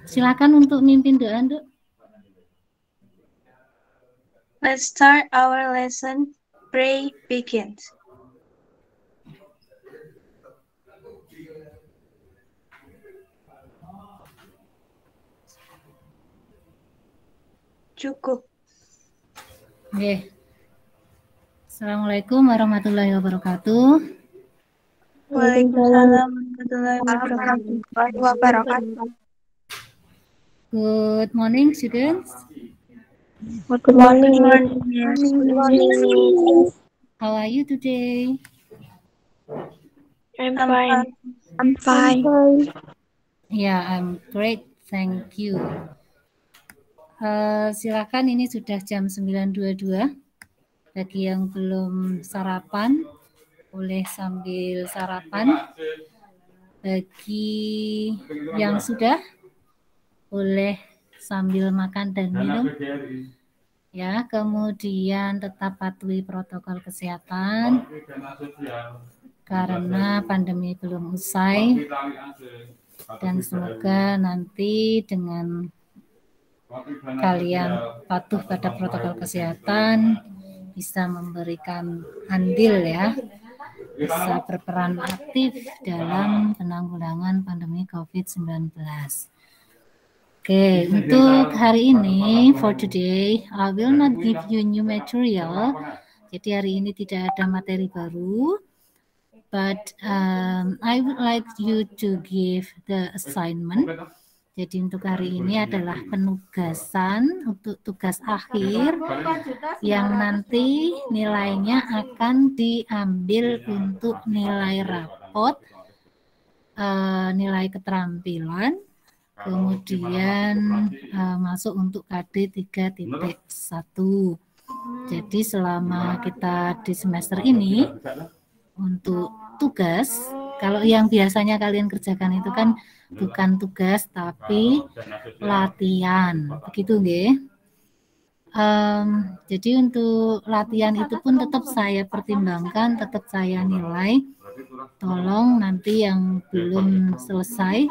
Silakan untuk mimpin doa, Nduk. Let's start our lesson. Pray begins. Cukup. Oke. Assalamualaikum warahmatullahi wabarakatuh. Waalaikumsalam warahmatullahi wabarakatuh. Good morning, students. Good morning. Good morning. How are you today? I'm fine. I'm fine. Yeah, I'm great. Thank you. Silakan, ini sudah jam 9.22. Bagi yang belum sarapan, boleh sambil sarapan. Bagi yang sudah, boleh sambil makan dan minum. Ya, kemudian tetap patuhi protokol kesehatan karena pandemi belum usai. Dan semoga nanti dengan kalian patuh pada protokol kesehatan bisa memberikan andil ya, bisa berperan aktif dalam penanggulangan pandemi COVID-19. Oke, untuk hari ini, for today, I will not give you new material. Jadi hari ini tidak ada materi baru, but I would like you to give the assignment. Jadi untuk hari ini adalah penugasan untuk tugas akhir yang nanti nilainya akan diambil untuk nilai rapot, nilai keterampilan, kemudian masuk untuk KD 3.1. Jadi selama kita di semester ini untuk tugas, kalau yang biasanya kalian kerjakan itu kan bukan tugas tapi latihan, begitu nggih? Jadi untuk latihan itu pun tetap saya pertimbangkan, tetap saya nilai. Tolong nanti yang belum selesai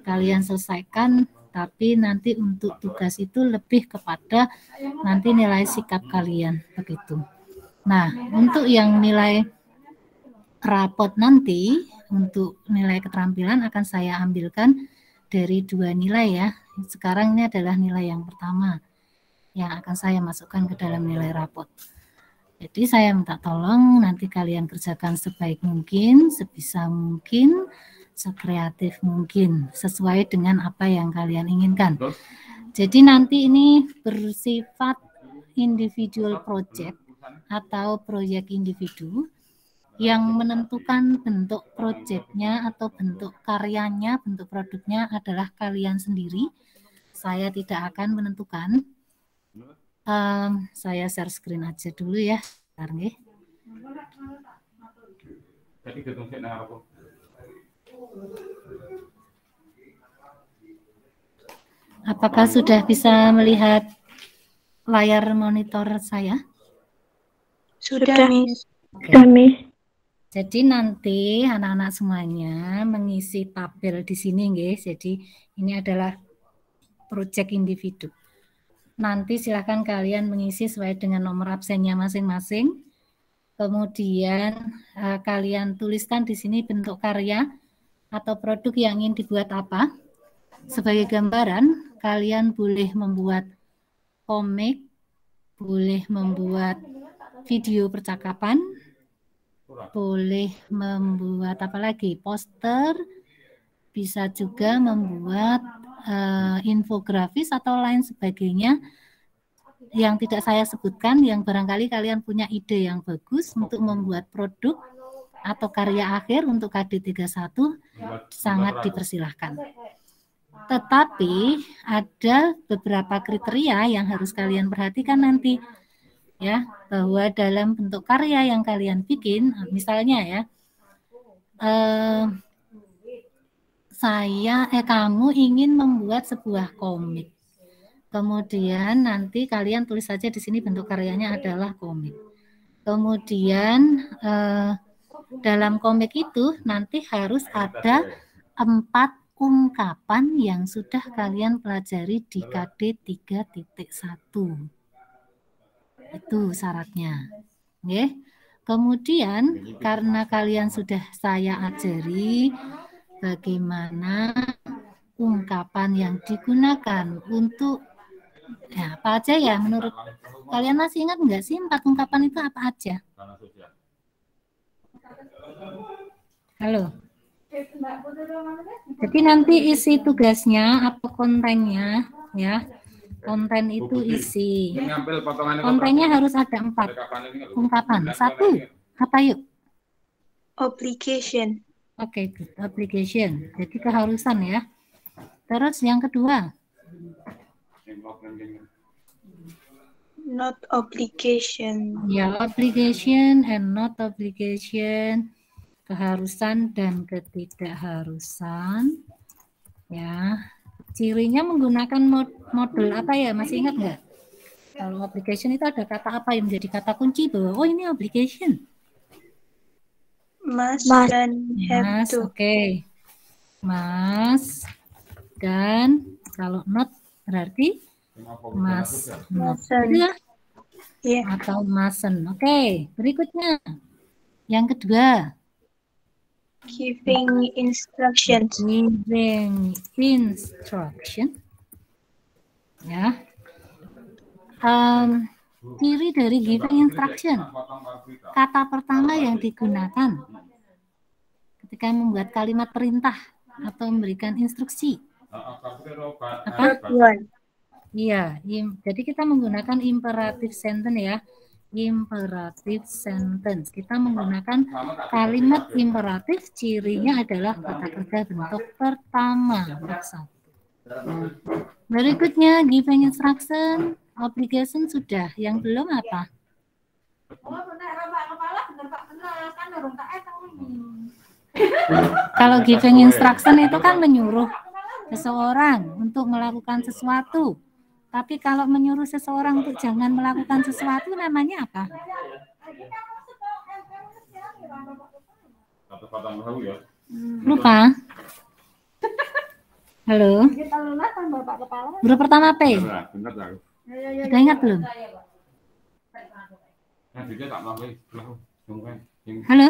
kalian selesaikan, tapi nanti untuk tugas itu lebih kepada nanti nilai sikap kalian, begitu. Nah, untuk yang nilai rapot nanti, untuk nilai keterampilan akan saya ambilkan dari 2 nilai ya. Sekarang ini adalah nilai yang pertama yang akan saya masukkan ke dalam nilai rapot. Jadi saya minta tolong nanti kalian kerjakan sebaik mungkin, sebisa mungkin, sekreatif mungkin, sesuai dengan apa yang kalian inginkan. Jadi nanti ini bersifat individual project atau proyek individu. Yang menentukan bentuk proyeknya atau bentuk karyanya, bentuk produknya adalah kalian sendiri. Saya tidak akan menentukan. Saya share screen aja dulu ya. Bentar, nih. Apakah sudah bisa melihat layar monitor saya? Sudah, Miss. Sudah, Miss. Jadi nanti anak-anak semuanya mengisi tabel di sini, guys. Jadi ini adalah proyek individu. Nanti silakan kalian mengisi sesuai dengan nomor absennya masing-masing. Kemudian kalian tuliskan di sini bentuk karya atau produk yang ingin dibuat apa. Sebagai gambaran, kalian boleh membuat komik, boleh membuat video percakapan, boleh membuat apa lagi, poster, bisa juga membuat infografis atau lain sebagainya yang tidak saya sebutkan, yang barangkali kalian punya ide yang bagus untuk membuat produk atau karya akhir untuk KD 31, sangat dipersilahkan. Tetapi ada beberapa kriteria yang harus kalian perhatikan nanti, ya, bahwa dalam bentuk karya yang kalian bikin, misalnya ya, kamu ingin membuat sebuah komik. Kemudian nanti kalian tulis saja di sini bentuk karyanya adalah komik. Kemudian dalam komik itu nanti harus ada 4 ungkapan yang sudah kalian pelajari di KD 3.1. Itu syaratnya. Oke. Kemudian karena kalian sudah saya ajari bagaimana ungkapan yang digunakan untuk apa aja ya menurut kalian, masih ingat nggak sih 4 ungkapan itu apa aja? Halo. Jadi nanti isi tugasnya apa kontennya ya. Konten itu isi. Kontennya harus ada 4 ungkapan. 1, apa yuk? Obligation. Oke, obligation. Jadi keharusan ya. Terus yang kedua? Not obligation. Ya, obligation and not obligation. Keharusan dan ketidakharusan. Ya. Cirinya menggunakan model apa ya? Masih ingat nggak? Kalau obligation itu ada kata apa yang menjadi kata kunci bahwa oh ini obligation? Must dan have to. Oke. Must dan kalau not berarti must not. Ya? Yeah. Atau mustn't. Oke. Berikutnya. Yang kedua. Giving instructions. Giving instruction. Ya. Ciri dari giving instruction. Kata pertama yang digunakan ketika membuat kalimat perintah atau memberikan instruksi. Apa? Iya, jadi kita menggunakan imperative sentence ya. Imperative sentence. Kita menggunakan kalimat imperatif, cirinya adalah kata kerja bentuk pertama. Berikutnya giving instruction, obligation sudah. Yang belum apa? Kalau giving instruction itu kan menyuruh seseorang untuk melakukan sesuatu. Tapi kalau menyuruh seseorang untuk jangan melakukan sesuatu namanya apa? Lupa? Halo? Huruf pertama P? Sudah ingat belum? Halo?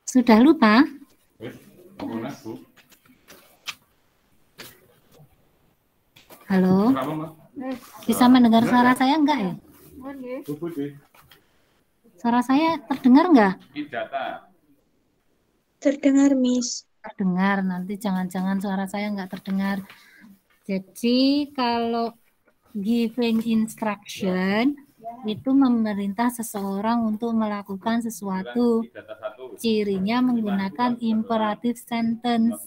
Sudah lupa? Halo? Bisa mendengar suara saya enggak ya? Suara saya terdengar enggak? Terdengar, Miss. Terdengar, nanti jangan-jangan suara saya enggak terdengar. Jadi kalau giving instruction itu memerintah seseorang untuk melakukan sesuatu. Cirinya menggunakan imperative sentence.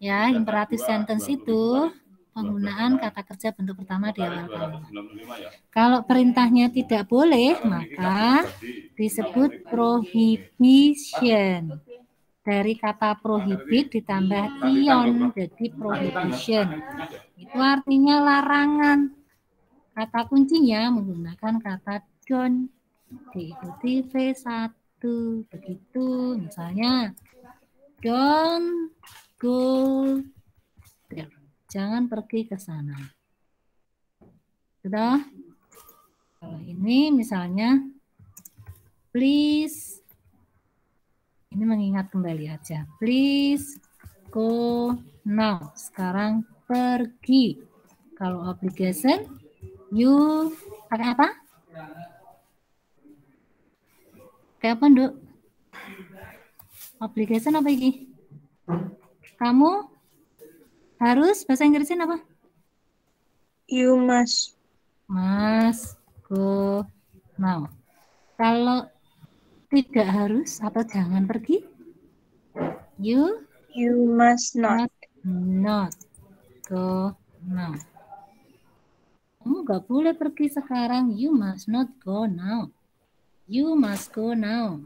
Ya, imperative sentence itu penggunaan kata kerja bentuk pertama di awal kalimat. Kalau perintahnya tidak boleh, maka disebut prohibition. Dari kata prohibit ditambah ion, jadi prohibition. Itu artinya larangan. Kata kuncinya menggunakan kata don't. Diikuti V1. Begitu, misalnya don't go there. Jangan pergi ke sana. Sudah? Kalau ini misalnya please, ini mengingat kembali aja. Please go now. Sekarang pergi. Kalau obligation, you pakai apa? Kayak apa, Nduk? Obligation apa ini? Kamu harus, bahasa Inggrisnya apa? You must. Must go now. Kalau tidak harus atau jangan pergi, you must not go now. Kamu nggak boleh pergi sekarang. You must not go now. You must go now.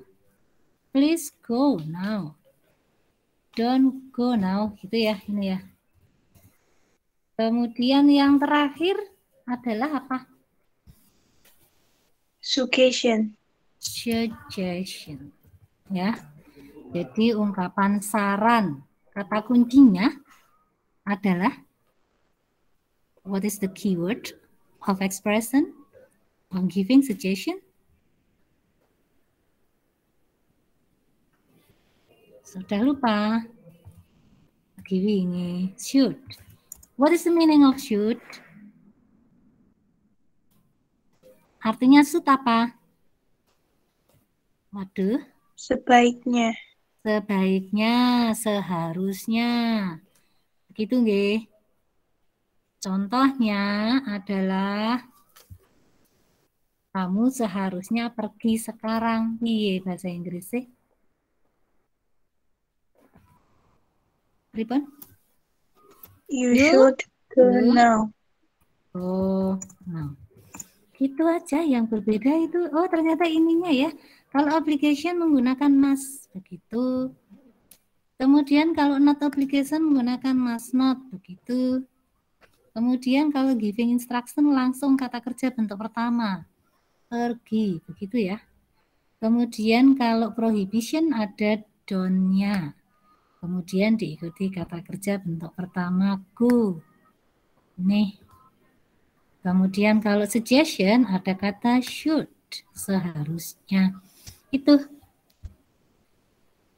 Please go now. Don't go now. Gitu ya, ini ya. Kemudian yang terakhir adalah apa? Suggestion. Suggestion. Ya. Jadi ungkapan saran, kata kuncinya adalah what is the keyword of expression on giving suggestion? Sudah lupa. Giving should. What is the meaning of should? Artinya should apa? Waduh. Sebaiknya. Sebaiknya, seharusnya. Begitu nggih. Contohnya adalah kamu seharusnya pergi sekarang. Piye bahasa Inggris sih? Pripun? You should go now. Oh, nah. Gitu aja, yang berbeda itu. Oh, ternyata ininya ya. Kalau obligation menggunakan must, begitu. Kemudian kalau not obligation menggunakan must not, begitu. Kemudian kalau giving instruction langsung kata kerja bentuk pertama. Pergi, begitu ya. Kemudian kalau prohibition ada don't-nya. Kemudian diikuti kata kerja bentuk pertama go. Nih. Kemudian kalau suggestion ada kata should, seharusnya. Itu.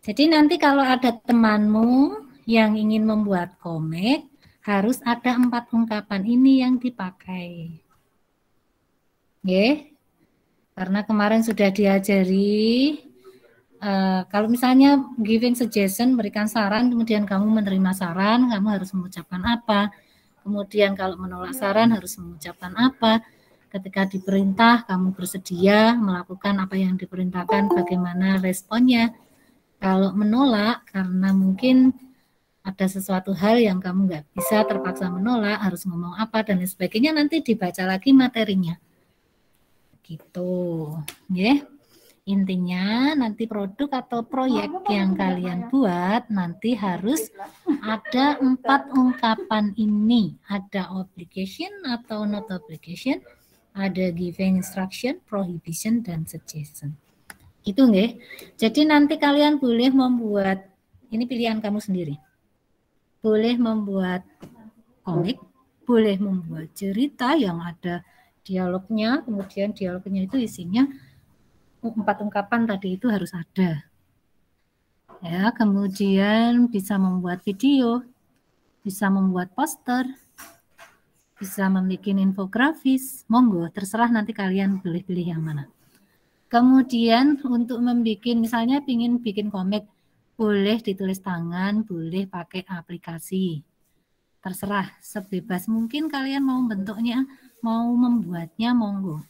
Jadi nanti kalau ada temanmu yang ingin membuat komik, harus ada 4 ungkapan ini yang dipakai. Oke. Karena kemarin sudah diajari, kalau misalnya giving suggestion, berikan saran, kemudian kamu menerima saran, kamu harus mengucapkan apa. Kemudian kalau menolak saran harus mengucapkan apa. Ketika diperintah, kamu bersedia melakukan apa yang diperintahkan, bagaimana responnya. Kalau menolak, karena mungkin ada sesuatu hal yang kamu nggak bisa terpaksa menolak, harus ngomong apa, dan lain sebagainya, nanti dibaca lagi materinya. Gitu. Ya. Intinya nanti produk atau proyek yang kalian buat nanti harus ada 4 ungkapan ini. Ada obligation atau not obligation, ada giving instruction, prohibition, dan suggestion. Itu nggih. Jadi nanti kalian boleh membuat, ini pilihan kamu sendiri. Boleh membuat komik, boleh membuat cerita yang ada dialognya, kemudian dialognya itu isinya 4 ungkapan tadi itu harus ada. Ya, kemudian bisa membuat video, bisa membuat poster, bisa membuat infografis, monggo, terserah nanti kalian pilih-pilih yang mana. Kemudian untuk membuat, misalnya ingin bikin komik, boleh ditulis tangan, boleh pakai aplikasi. Terserah, sebebas mungkin kalian mau bentuknya, mau membuatnya, monggo.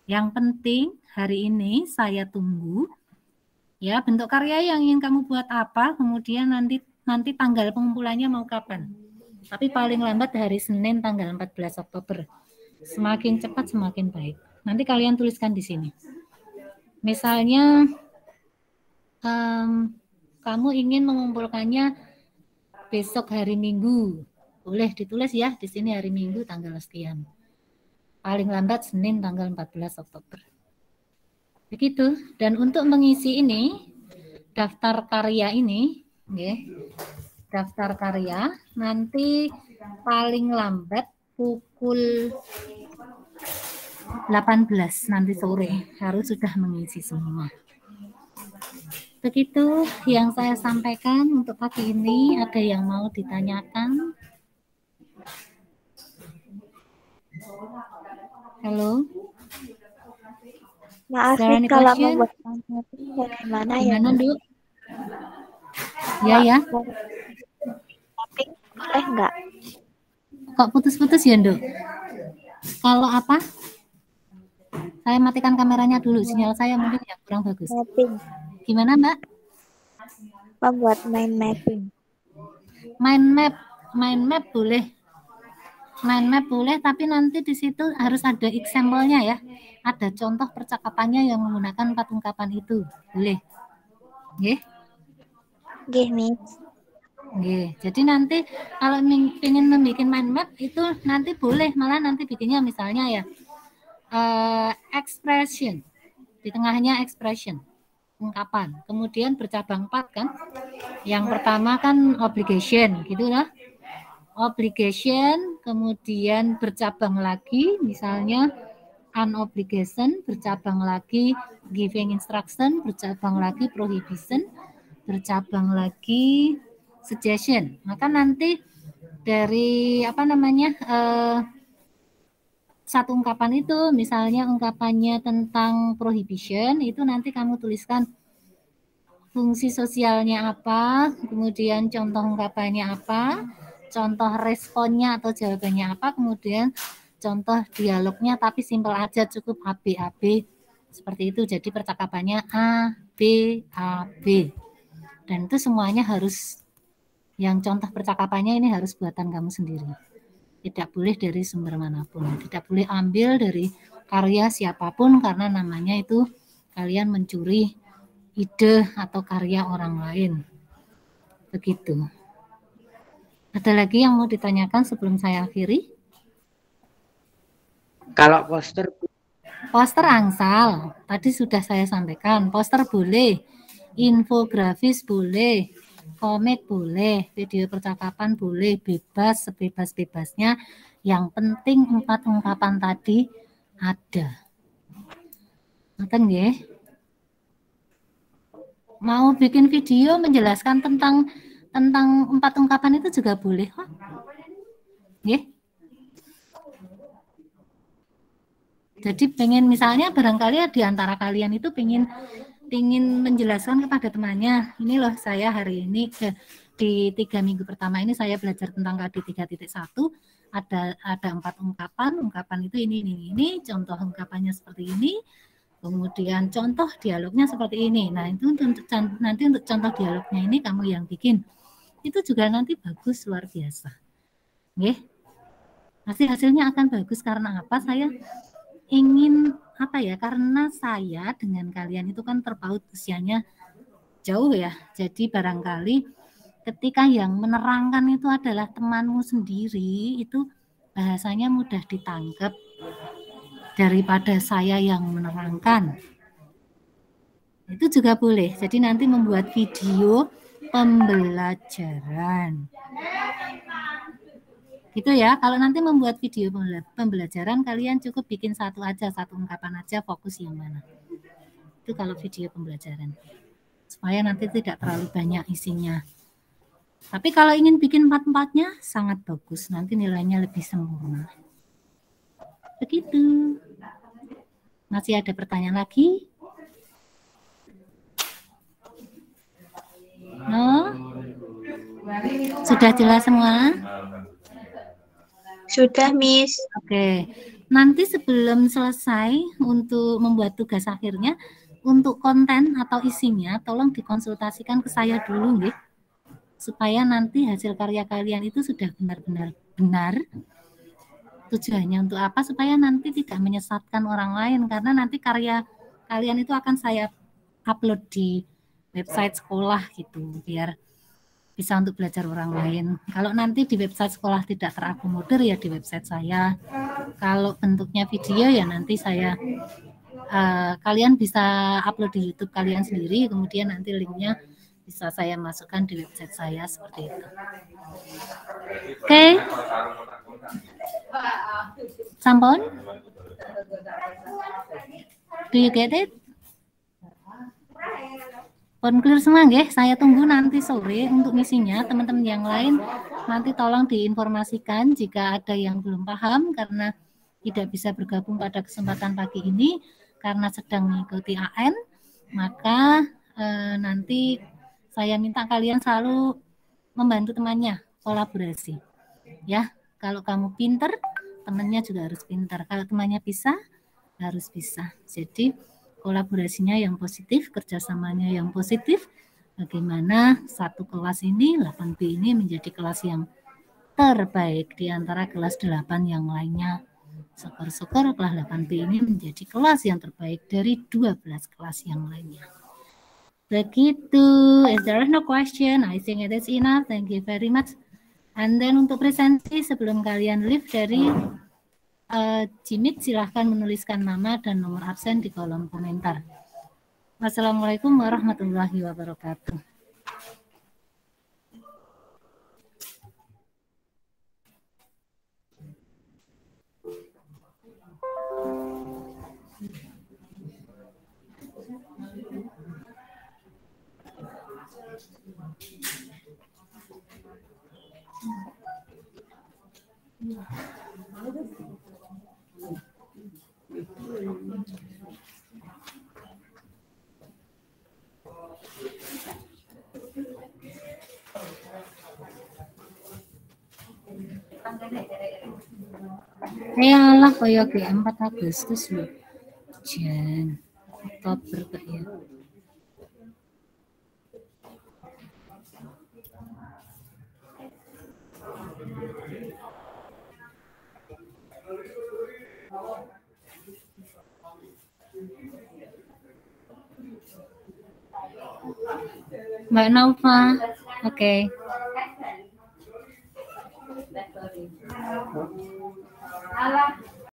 Yang penting hari ini saya tunggu ya bentuk karya yang ingin kamu buat apa, kemudian nanti tanggal pengumpulannya mau kapan. Tapi paling lambat hari Senin tanggal 14 Oktober. Semakin cepat semakin baik. Nanti kalian tuliskan di sini. Misalnya kamu ingin mengumpulkannya besok hari Minggu, boleh ditulis ya di sini hari Minggu tanggal sekian. Paling lambat Senin tanggal 14 Oktober. Begitu. Dan untuk mengisi ini, daftar karya ini, daftar karya nanti paling lambat pukul 18 nanti sore harus sudah mengisi semua. Begitu yang saya sampaikan untuk pagi ini. Ada yang mau ditanyakan? Halo? Maaf nih kalau membuat mapping bagaimana ya? Gimana, Duk? Ya. Mapping boleh nggak? Kok putus-putus ya, Duk? Kalau apa? Saya matikan kameranya dulu, sinyal saya mungkin ya kurang bagus. Mapping. Gimana, Mbak? Membuat mind mapping. Mind map boleh. Mind map boleh, tapi nanti di situ harus ada example-nya ya. Ada contoh percakapannya yang menggunakan 4 ungkapan itu. Boleh. Nggih? Nggih, Miss. Nggih. Jadi nanti kalau ingin membuat mind map itu nanti boleh, malah nanti bikinnya misalnya ya expression. Di tengahnya expression. ungkapan. Kemudian bercabang 4 kan. Yang pertama kan obligation, gitu lah. Obligation, kemudian bercabang lagi, misalnya an obligation, bercabang lagi giving instruction, bercabang lagi prohibition, bercabang lagi suggestion. Maka nanti dari satu ungkapan itu, misalnya ungkapannya tentang prohibition, itu nanti kamu tuliskan fungsi sosialnya apa, kemudian contoh ungkapannya apa, contoh responnya atau jawabannya apa, kemudian contoh dialognya, tapi simpel aja, cukup A, B, A, B. Seperti itu, jadi percakapannya A, B, A, B. Dan itu semuanya harus, yang contoh percakapannya ini harus buatan kamu sendiri. Tidak boleh dari sumber manapun. Tidak boleh ambil dari karya siapapun, karena namanya itu kalian mencuri ide atau karya orang lain. Begitu. Ada lagi yang mau ditanyakan sebelum saya akhiri? Kalau poster angsal, tadi sudah saya sampaikan. Poster boleh, infografis boleh, komik boleh, video percakapan boleh, bebas, sebebas-bebasnya. Yang penting 4 ungkapan tadi ada. Ngoten nggih? Mau bikin video menjelaskan tentang 4 ungkapan itu juga boleh kok. Nggih. Jadi pengen, misalnya barangkali di antara kalian itu pengen menjelaskan kepada temannya, ini loh saya hari ini di 3 minggu pertama ini saya belajar tentang KD 3.1, ada 4 ungkapan itu ini, contoh ungkapannya seperti ini, kemudian contoh dialognya seperti ini. Nah, itu nanti untuk contoh dialognya ini kamu yang bikin. Itu juga nanti bagus, luar biasa. Nggih. Pasti hasilnya akan bagus. Karena apa? Saya ingin karena saya dengan kalian itu kan terpaut usianya jauh ya. Jadi barangkali ketika yang menerangkan itu adalah temanmu sendiri, itu bahasanya mudah ditangkap daripada saya yang menerangkan. Itu juga boleh. Jadi nanti membuat video pembelajaran. Gitu ya. Kalau nanti membuat video pembelajaran, kalian cukup bikin satu ungkapan aja, fokus yang mana. Itu kalau video pembelajaran. Supaya nanti tidak terlalu banyak isinya. Tapi kalau ingin bikin 4-4-nya, sangat bagus. Nanti nilainya lebih sempurna. Begitu. Masih ada pertanyaan lagi? No? Sudah jelas semua? Sudah, Miss. Oke. Nanti sebelum selesai untuk membuat tugas akhirnya, untuk konten atau isinya, tolong dikonsultasikan ke saya dulu, nggih. Supaya nanti hasil karya kalian itu sudah benar-benar benar. Tujuannya untuk apa? Supaya nanti tidak menyesatkan orang lain, karena nanti karya kalian itu akan saya upload di website sekolah gitu, biar bisa untuk belajar orang lain. Kalau nanti di website sekolah tidak terakomodir, ya di website saya. Kalau bentuknya video, ya nanti saya kalian bisa upload di YouTube kalian sendiri, kemudian nanti linknya bisa saya masukkan di website saya, seperti itu. Oke. Sampon? Do you get it? Clear semua nggih, saya tunggu nanti sore untuk ngisinya. Teman-teman yang lain nanti tolong diinformasikan jika ada yang belum paham karena tidak bisa bergabung pada kesempatan pagi ini karena sedang mengikuti AN, maka nanti saya minta kalian selalu membantu temannya, kolaborasi. Ya, kalau kamu pinter, temannya juga harus pinter. Kalau temannya bisa, harus bisa. Jadi kolaborasinya yang positif, kerjasamanya yang positif. Bagaimana satu kelas ini, 8B ini menjadi kelas yang terbaik di antara kelas 8 yang lainnya. Syukur-syukur kelas 8B ini menjadi kelas yang terbaik dari 12 kelas yang lainnya. Begitu. If there is no question, I think it is enough. Thank you very much. And then untuk presentasi sebelum kalian leave dari Jimit, silahkan menuliskan nama dan nomor absen di kolom komentar. Wassalamualaikum warahmatullahi wabarakatuh. Alah kaya G4 Agustus lho. Jan. Oktober kok ya. Mbak Nova. Oke. Alah.